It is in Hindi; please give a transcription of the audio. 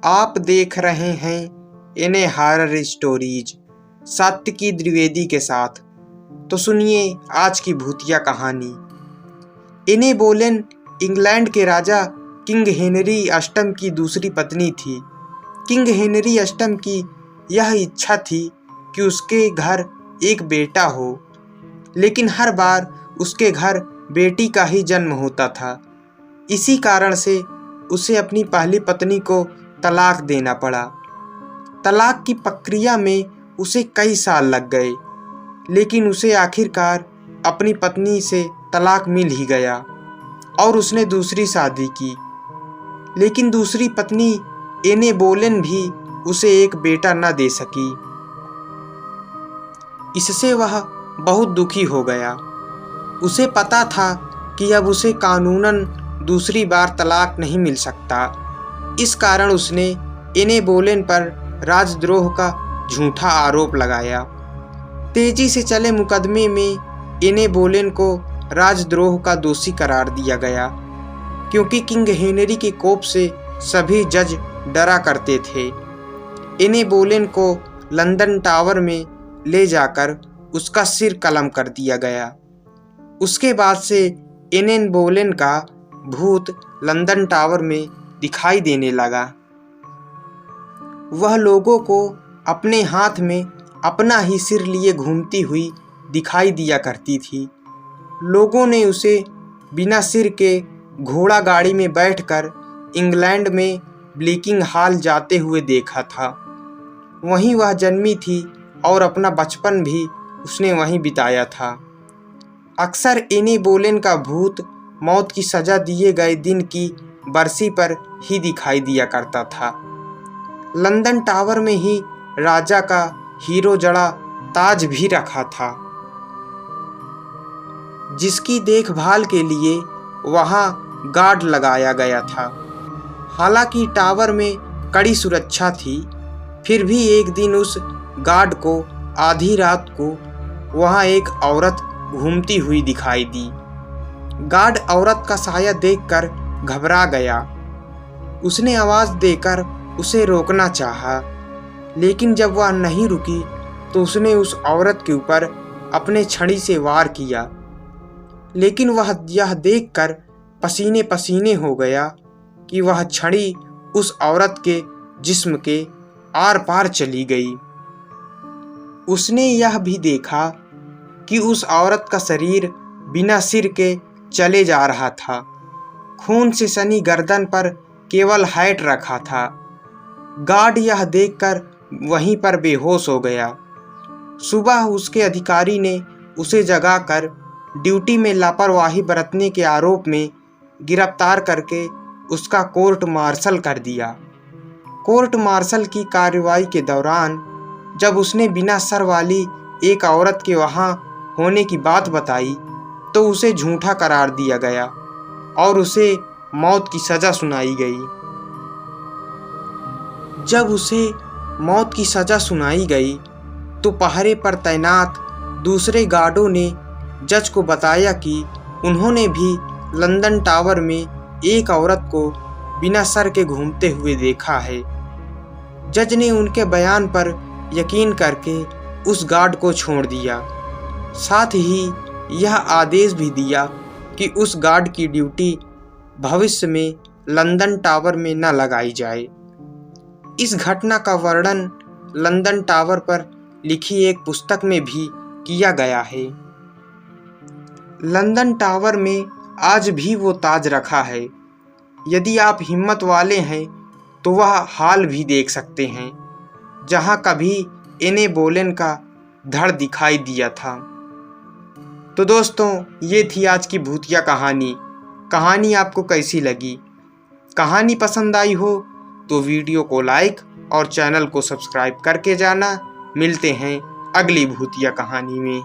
आप देख रहे हैं इन्हें हॉरर स्टोरीज सात्विकी द्विवेदी के साथ। तो सुनिए आज की भूतिया कहानी। इन्हें बोलेन इंग्लैंड के राजा किंग हेनरी अष्टम की दूसरी पत्नी थी। किंग हेनरी अष्टम की यह इच्छा थी कि उसके घर एक बेटा हो, लेकिन हर बार उसके घर बेटी का ही जन्म होता था। इसी कारण से उसे अपनी पहली पत्नी को तलाक देना पड़ा। तलाक की प्रक्रिया में उसे कई साल लग गए, लेकिन उसे आखिरकार अपनी पत्नी से तलाक मिल ही गया और उसने दूसरी शादी की। लेकिन दूसरी पत्नी एने बोलेन भी उसे एक बेटा न दे सकी। इससे वह बहुत दुखी हो गया। उसे पता था कि अब उसे कानूनन दूसरी बार तलाक नहीं मिल सकता। इस कारण उसने एने बोलेन पर राजद्रोह का झूठा आरोप लगाया। तेजी से चले मुकदमे में एने बोलेन को राजद्रोह का दोषी करार दिया गया, क्योंकि किंग हेनरी के कोप से सभी जज डरा करते थे। एने बोलेन को लंदन टावर में ले जाकर उसका सिर कलम कर दिया गया। उसके बाद से एने बोलेन का भूत लंदन टावर में दिखाई देने लगा। वह लोगों को अपने हाथ में अपना ही सिर लिए घूमती हुई दिखाई दिया करती थी। लोगों ने उसे बिना सिर के घोड़ा गाड़ी में बैठकर इंग्लैंड में ब्लीकिंग हॉल जाते हुए देखा था। वहीं वह जन्मी थी और अपना बचपन भी उसने वहीं बिताया था। अक्सर एने बोलेन का भूत मौत की सज़ा दिए गए दिन की बरसी पर ही दिखाई दिया करता था। लंदन टावर में ही राजा का हीरो जड़ा ताज भी रखा था, जिसकी देखभाल के लिए वहां गार्ड लगाया गया था। हालांकि टावर में कड़ी सुरक्षा थी, फिर भी एक दिन उस गार्ड को आधी रात को वहां एक औरत घूमती हुई दिखाई दी। गार्ड औरत का साया देखकर घबरा गया। उसने आवाज़ देकर उसे रोकना चाहा, लेकिन जब वह नहीं रुकी तो उसने उस औरत के ऊपर अपने छड़ी से वार किया। लेकिन वह यह देखकर पसीने पसीने हो गया कि वह छड़ी उस औरत के जिस्म के आर पार चली गई। उसने यह भी देखा कि उस औरत का शरीर बिना सिर के चले जा रहा था। खून से सनी गर्दन पर केवल हैट रखा था। गार्ड यह देखकर वहीं पर बेहोश हो गया। सुबह उसके अधिकारी ने उसे जगाकर ड्यूटी में लापरवाही बरतने के आरोप में गिरफ्तार करके उसका कोर्ट मार्शल कर दिया। कोर्ट मार्शल की कार्रवाई के दौरान जब उसने बिना सर वाली एक औरत के वहां होने की बात बताई तो उसे झूठा करार दिया गया और उसे मौत की सज़ा सुनाई गई। जब उसे मौत की सज़ा सुनाई गई तो पहरे पर तैनात दूसरे गार्डों ने जज को बताया कि उन्होंने भी लंदन टावर में एक औरत को बिना सर के घूमते हुए देखा है। जज ने उनके बयान पर यकीन करके उस गार्ड को छोड़ दिया। साथ ही यह आदेश भी दिया कि उस गार्ड की ड्यूटी भविष्य में लंदन टावर में न लगाई जाए। इस घटना का वर्णन लंदन टावर पर लिखी एक पुस्तक में भी किया गया है। लंदन टावर में आज भी वो ताज रखा है। यदि आप हिम्मत वाले हैं तो वह हाल भी देख सकते हैं जहां कभी एने बोलेन का धड़ दिखाई दिया था। तो दोस्तों, ये थी आज की भूतिया कहानी। कहानी आपको कैसी लगी? कहानी पसंद आई हो तो वीडियो को लाइक और चैनल को सब्सक्राइब करके जाना। मिलते हैं अगली भूतिया कहानी में।